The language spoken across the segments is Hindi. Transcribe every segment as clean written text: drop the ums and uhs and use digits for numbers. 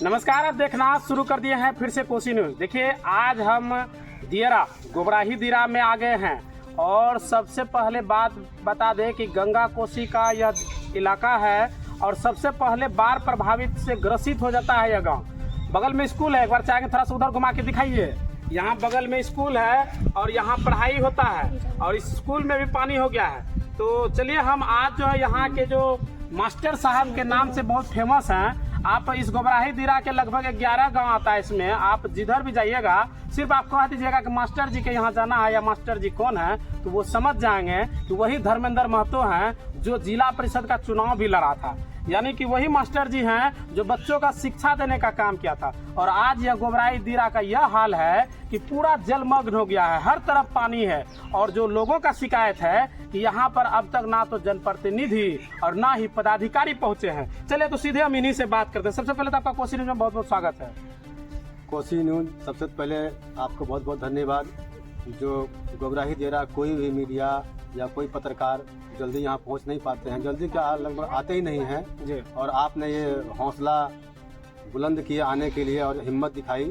नमस्कार, आप देखना शुरू कर दिए हैं फिर से कोसी न्यूज़। देखिए, आज हम दियरा गोबराही दियरा में आ गए हैं और सबसे पहले बात बता दें कि गंगा कोसी का यह इलाका है और सबसे पहले बाढ़ प्रभावित से ग्रसित हो जाता है यह गांव। बगल में स्कूल है, एक बार चाहेंगे थोड़ा सा उधर घुमा के दिखाइए। यहाँ बगल में स्कूल है और यहाँ पढ़ाई होता है और इस स्कूल में भी पानी हो गया है। तो चलिए, हम आज जो है यहाँ के जो मास्टर साहब के नाम से बहुत फेमस हैं, आप इस गोबराही दियरा के लगभग 11 गांव आता है इसमें। आप जिधर भी जाइएगा सिर्फ आप कह दीजिएगा कि मास्टर जी के यहाँ जाना है या मास्टर जी कौन है, तो वो समझ जाएंगे कि वही धर्मेंद्र महतो हैं जो जिला परिषद का चुनाव भी लड़ा था। यानी कि वही मास्टर जी हैं जो बच्चों का शिक्षा देने का काम किया था। और आज यह गोबराही दियरा का यह हाल है कि पूरा जलमग्न हो गया है, हर तरफ पानी है। और जो लोगों का शिकायत है कि यहाँ पर अब तक ना तो जनप्रतिनिधि और ना ही पदाधिकारी पहुंचे हैं। चलिए तो सीधे हम इन्हीं से बात करते हैं। सबसे पहले तो आपका कोसी न्यूज़ में बहुत बहुत स्वागत है। कोसी न्यूज़, सबसे पहले आपको बहुत बहुत धन्यवाद। जो गोबराही दियरा कोई भी मीडिया या कोई पत्रकार जल्दी यहाँ पहुँच नहीं पाते हैं, जल्दी क्या लगभग आते ही नहीं हैं जी। और आपने ये हौसला बुलंद किया आने के लिए और हिम्मत दिखाई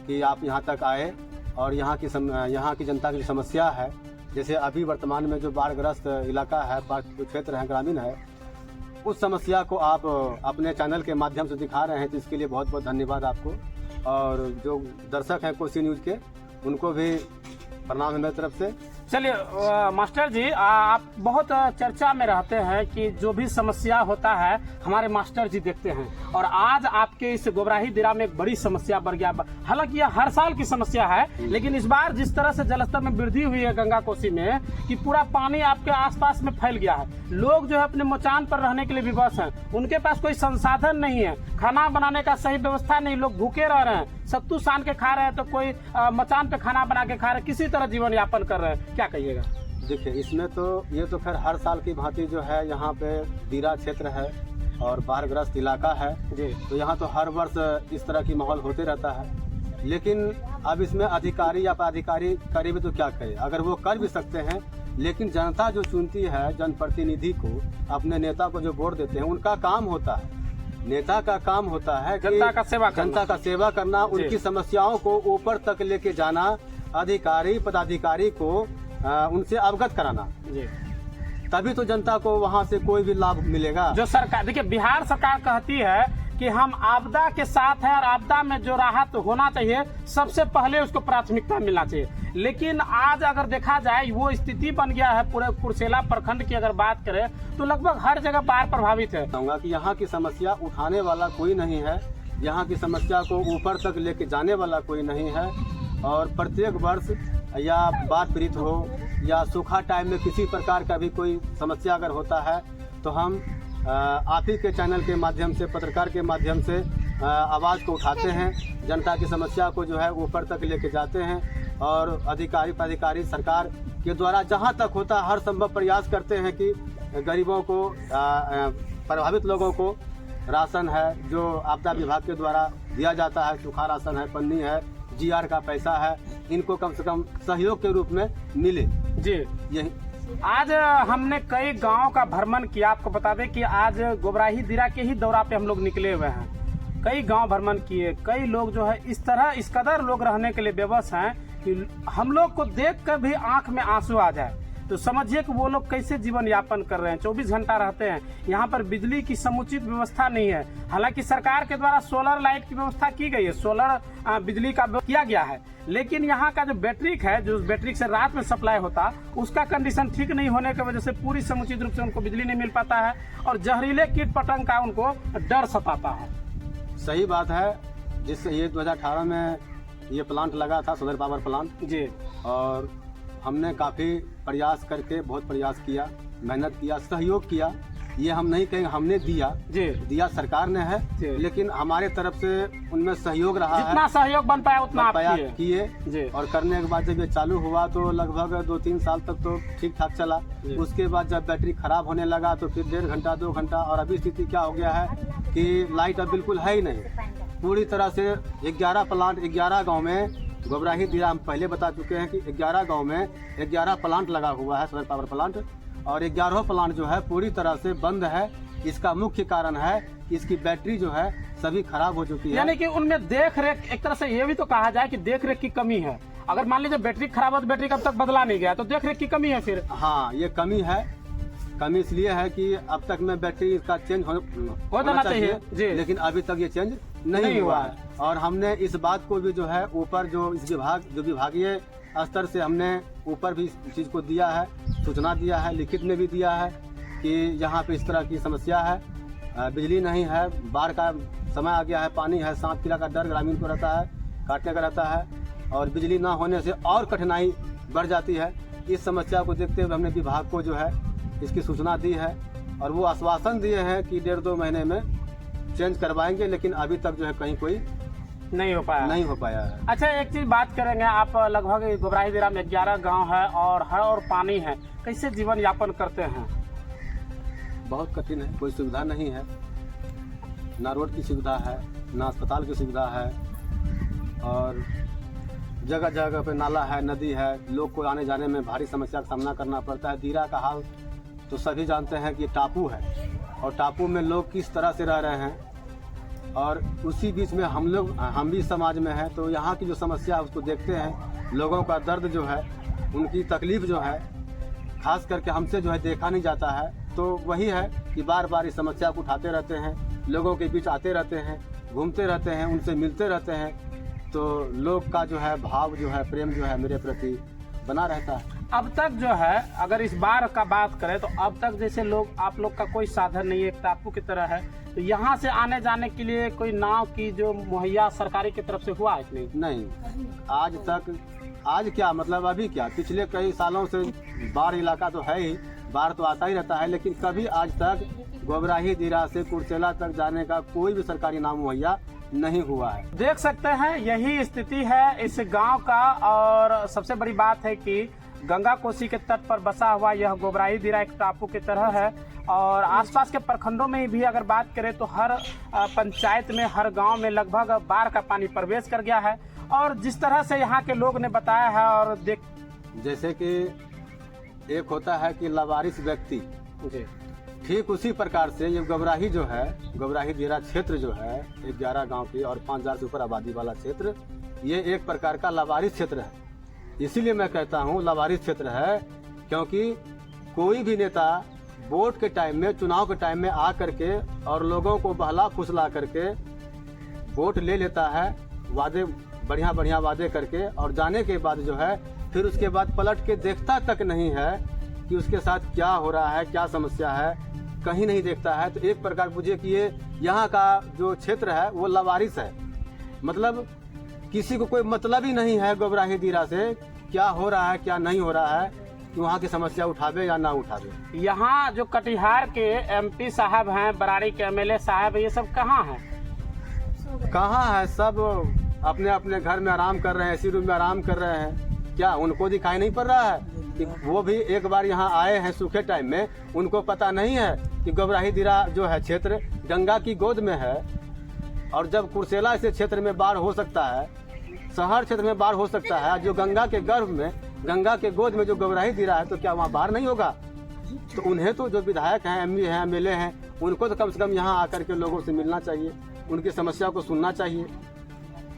कि आप यहाँ तक आए और यहाँ की जनता की समस्या है, जैसे अभी वर्तमान में जो बाढ़ग्रस्त इलाका है, जो क्षेत्र है, ग्रामीण है, उस समस्या को आप अपने चैनल के माध्यम से दिखा रहे हैं, तो इसके लिए बहुत बहुत धन्यवाद आपको। और जो दर्शक हैं कोसी न्यूज़ के, उनको भी प्रणाम है मेरी तरफ से। चलिए मास्टर जी, आप बहुत चर्चा में रहते हैं कि जो भी समस्या होता है हमारे मास्टर जी देखते हैं, और आज आपके इस गोबराही दियरा में एक बड़ी समस्या बढ़ गया। हालांकि यह हर साल की समस्या है, लेकिन इस बार जिस तरह से जलस्तर में वृद्धि हुई है गंगा कोसी में कि पूरा पानी आपके आसपास में फैल गया है। लोग जो है अपने मचान पर रहने के लिए विवश हैं, उनके पास कोई संसाधन नहीं है, खाना बनाने का सही व्यवस्था नहीं, लोग भूखे रह रहे हैं, सत्तू सान के खा रहे हैं, तो कोई मचान पे खाना बना के खा रहे हैं, किसी तरह जीवन यापन कर रहे हैं। क्या कहिएगा? देखिए, इसमें तो ये तो खैर हर साल की भांति जो है, यहाँ पे दियरा क्षेत्र है और बाढ़ग्रस्त इलाका है जी, तो यहाँ तो हर वर्ष इस तरह की माहौल होते रहता है। लेकिन अब इसमें अधिकारी या पदाधिकारी करे भी तो क्या करे, अगर वो कर भी सकते हैं, लेकिन जनता जो चुनती है जनप्रतिनिधि को, अपने नेता को जो वोट देते हैं, उनका काम होता है, नेता का काम होता है जनता का सेवा करना, उनकी समस्याओं को ऊपर तक लेके जाना, अधिकारी पदाधिकारी को उनसे अवगत कराना जी। तभी तो जनता को वहाँ से कोई भी लाभ मिलेगा। जो सरकार, देखिए, बिहार सरकार कहती है कि हम आपदा के साथ हैं और आपदा में जो राहत होना चाहिए सबसे पहले उसको प्राथमिकता मिलना चाहिए। लेकिन आज अगर देखा जाए वो स्थिति बन गया है। पूरे कुर्सेला प्रखंड की अगर बात करें तो लगभग हर जगह बाढ़ प्रभावित है। कहूँगा कि यहाँ की समस्या उठाने वाला कोई नहीं है, यहाँ की समस्या को ऊपर तक लेके जाने वाला कोई नहीं है। और प्रत्येक वर्ष या बाढ़ पीड़ित हो या सूखा टाइम में किसी प्रकार का भी कोई समस्या अगर होता है, तो हम आप ही के चैनल के माध्यम से, पत्रकार के माध्यम से आवाज़ को उठाते हैं, जनता की समस्या को जो है ऊपर तक लेके जाते हैं। और अधिकारी पदाधिकारी सरकार के द्वारा जहां तक होता है हर संभव प्रयास करते हैं कि गरीबों को, प्रभावित लोगों को राशन है जो आपदा विभाग के द्वारा दिया जाता है, सूखा राशन है, पन्नी है, GR का पैसा है, इनको कम से कम सहयोग के रूप में मिले जी। यही आज हमने कई गांव का भ्रमण किया। आपको बता दें कि आज गोबराही दियरा के ही दौरा पे हम लोग निकले हुए हैं। कई गांव भ्रमण किए, कई लोग जो है इस कदर लोग रहने के लिए बेबस हैं कि हम लोग को देख कर भी आंख में आंसू आ जाए। तो समझिए कि वो लोग कैसे जीवन यापन कर रहे हैं। 24 घंटा रहते हैं यहाँ पर। बिजली की समुचित व्यवस्था नहीं है। हालांकि सरकार के द्वारा सोलर लाइट की व्यवस्था की गई है, सोलर बिजली का किया गया है, लेकिन यहाँ का जो बैटरी है, जो बैटरी से रात में सप्लाई होता, उसका कंडीशन ठीक नहीं होने की वजह से पूरी समुचित रूप से उनको बिजली नहीं मिल पाता है और जहरीले कीट पतंग का उनको डर सताता है। सही बात है। जिससे ये 2018 में ये प्लांट लगा था, सोलर पावर प्लांट जी, और हमने काफ़ी प्रयास करके, बहुत प्रयास किया, मेहनत किया, सहयोग किया। ये हम नहीं कहेंगे हमने दिया सरकार ने है, लेकिन हमारे तरफ से उनमें सहयोग रहा है, जितना सहयोग बन पाया उतना किए। और करने के बाद जब ये चालू हुआ तो लगभग 2-3 साल तक तो ठीक ठाक चला। उसके बाद जब बैटरी खराब होने लगा तो फिर 1.5 घंटा 2 घंटा, और अभी स्थिति क्या हो गया है कि लाइट अब बिल्कुल है ही नहीं। पूरी तरह से 11 प्लांट 11 गाँव में, गोबराही दियरा हम पहले बता चुके हैं कि 11 गांव में 11 प्लांट लगा हुआ है, सोलर पावर प्लांट, और 11 प्लांट जो है पूरी तरह से बंद है। इसका मुख्य कारण है कि इसकी बैटरी जो है सभी खराब हो चुकी है। यानी कि उनमें देख रेख, एक तरह से ये भी तो कहा जाए कि देख रेख की कमी है। अगर मान लीजिए बैटरी खराब हो तो बैटरी कब तक बदला नहीं गया तो देख रेख की कमी है फिर। हाँ, ये कमी है। कमी इसलिए है कि अब तक में बैटरी इसका चेंज होना चाहिए जी। लेकिन अभी तक ये चेंज नहीं हुआ है। और हमने इस बात को भी जो है ऊपर जो इस विभागीय स्तर से हमने ऊपर भी इस चीज़ को दिया है, सूचना दिया है, लिखित में भी दिया है कि यहाँ पे इस तरह की समस्या है, बिजली नहीं है, बाढ़ का समय आ गया है, पानी है, सांप कीड़ा का डर ग्रामीण को रहता है, काटने का रहता है और बिजली ना होने से और कठिनाई बढ़ जाती है। इस समस्या को देखते हुए हमने विभाग को जो है इसकी सूचना दी है और वो आश्वासन दिए हैं कि 1.5-2 महीने में चेंज करवाएंगे, लेकिन अभी तक जो है कहीं कोई नहीं हो पाया है। अच्छा, एक चीज बात करेंगे, आप लगभग गोबराही दिरा में 11 गांव है और हर और पानी है, कैसे जीवन यापन करते हैं? बहुत कठिन है, कोई सुविधा नहीं है, ना रोड की सुविधा है, ना अस्पताल की सुविधा है और जगह जगह पे नाला है, नदी है, लोग को आने जाने में भारी समस्या का सामना करना पड़ता है। दिरा का हाल तो सभी जानते हैं कि टापू है और टापू में लोग किस तरह से रह रहे हैं और उसी बीच में हम भी समाज में हैं, तो यहाँ की जो समस्या है उसको देखते हैं। लोगों का दर्द जो है, उनकी तकलीफ जो है, खास करके हमसे जो है देखा नहीं जाता है। तो वही है कि बार बार इस समस्या को उठाते रहते हैं, लोगों के बीच आते रहते हैं, घूमते रहते हैं, उनसे मिलते रहते हैं, तो लोग का जो है भाव जो है, प्रेम जो है मेरे प्रति बना रहता है। अब तक जो है अगर इस बार का बात करें तो अब तक जैसे आप लोग का कोई साधन नहीं है, एक टापू की तरह है, तो यहाँ से आने जाने के लिए कोई नाव की जो मुहैया सरकारी की तरफ से हुआ है? नहीं, आज तक, आज क्या मतलब अभी क्या, पिछले कई सालों से बाढ़ इलाका तो है ही, बाढ़ तो आता ही रहता है, लेकिन कभी आज तक गोबराही दिरा से कुर्सेला तक जाने का कोई भी सरकारी नाम मुहैया नहीं हुआ है। देख सकते हैं यही स्थिति है इस गांव का। और सबसे बड़ी बात है कि गंगा कोसी के तट पर बसा हुआ यह गोबराही दिरा एक टापू की तरह है और आसपास के प्रखंडों में भी अगर बात करें तो हर पंचायत में, हर गांव में लगभग बाढ़ का पानी प्रवेश कर गया है। और जिस तरह से यहाँ के लोग ने बताया है और जैसे कि एक होता है कि लावारिस व्यक्ति, ठीक उसी प्रकार से ये गोबराही जो है, गोबराही दिरा क्षेत्र जो है 11 गांव की और 5000 से ऊपर आबादी वाला क्षेत्र, ये एक प्रकार का लावारिस क्षेत्र है। इसीलिए मैं कहता हूँ लावारिस क्षेत्र है, क्योंकि कोई भी नेता वोट के टाइम में, चुनाव के टाइम में आ करके और लोगों को बहला फुसला करके वोट ले लेता है, वादे बढ़िया वादे करके, और जाने के बाद जो है फिर उसके बाद पलट के देखता तक नहीं है कि उसके साथ क्या हो रहा है, क्या समस्या है, कहीं नहीं देखता है। तो एक प्रकार पूछिए कि ये यहाँ का जो क्षेत्र है वो लावारिस है, मतलब किसी को कोई मतलब ही नहीं है गोबराही दिरा से क्या हो रहा है, क्या नहीं हो रहा है, कि वहाँ की समस्या उठावे या ना उठावे। यहाँ जो कटिहार के MP साहब हैं, बराड़ी के MLA साहब, ये सब कहाँ हैं? कहाँ है? सब अपने अपने घर में आराम कर रहे हैं, इसी रूम में आराम कर रहे हैं। क्या उनको दिखाई नहीं पड़ रहा है कि वो भी एक बार यहाँ आए हैं सूखे टाइम में? उनको पता नहीं है कि गोबराही दिरा जो है क्षेत्र गंगा की गोद में है, और जब कुर्सेला से क्षेत्र में बाढ़ हो सकता है, शहर क्षेत्र में बाढ़ हो सकता है, जो गंगा के गर्भ में, गंगा के गोद में जो गोबराही दिरा है, तो क्या वहाँ बाढ़ नहीं होगा? तो उन्हें तो जो विधायक हैं, MP हैं, MLA हैं, उनको तो कम से कम यहाँ आकर के लोगों से मिलना चाहिए, उनकी समस्या को सुनना चाहिए,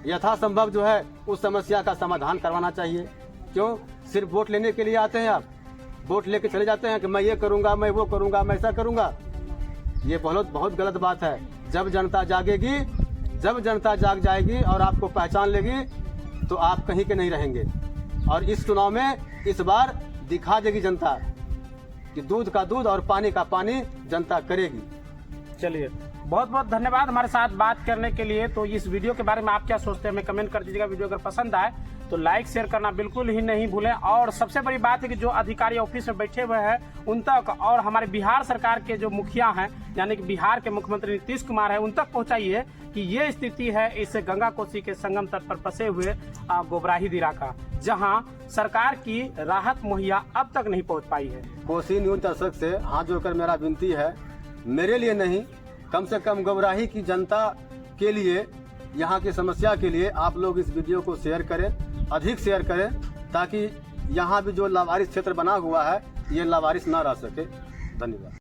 यथासंभव जो है उस समस्या का समाधान करवाना चाहिए। क्यों सिर्फ वोट लेने के लिए आते हैं? आप वोट लेके चले जाते हैं कि मैं ये करूँगा, मैं वो करूँगा, मैं ऐसा करूँगा। ये बहुत गलत बात है। जब जनता जागेगी, जब जनता जाग जाएगी और आपको पहचान लेगी, तो आप कहीं के नहीं रहेंगे। और इस चुनाव में इस बार दिखा देगी जनता कि दूध का दूध और पानी का पानी जनता करेगी। चलिए, बहुत बहुत धन्यवाद हमारे साथ बात करने के लिए। तो इस वीडियो के बारे में आप क्या सोचते हैं हमें कमेंट कर दीजिएगा। वीडियो अगर पसंद आए तो लाइक शेयर करना बिल्कुल ही नहीं भूलें। और सबसे बड़ी बात है कि जो अधिकारी ऑफिस में बैठे हुए हैं उन तक, और हमारे बिहार सरकार के जो मुखिया हैं यानी कि बिहार के मुख्यमंत्री नीतीश कुमार है, उन तक पहुंचाइए कि ये स्थिति है इस गंगा कोसी के संगम तट पर बसे हुए गोबराही दिरा का, जहां सरकार की राहत मुहैया अब तक नहीं पहुंच पाई है। कोसी न्यूज दर्शक से हाथ जोड़कर मेरा विनती है, मेरे लिए नहीं, कम से कम गोबराही की जनता के लिए, यहाँ की समस्या के लिए आप लोग इस वीडियो को शेयर करें, अधिक शेयर करें, ताकि यहाँ भी जो लावारिस क्षेत्र बना हुआ है ये लावारिस ना रह सके। धन्यवाद।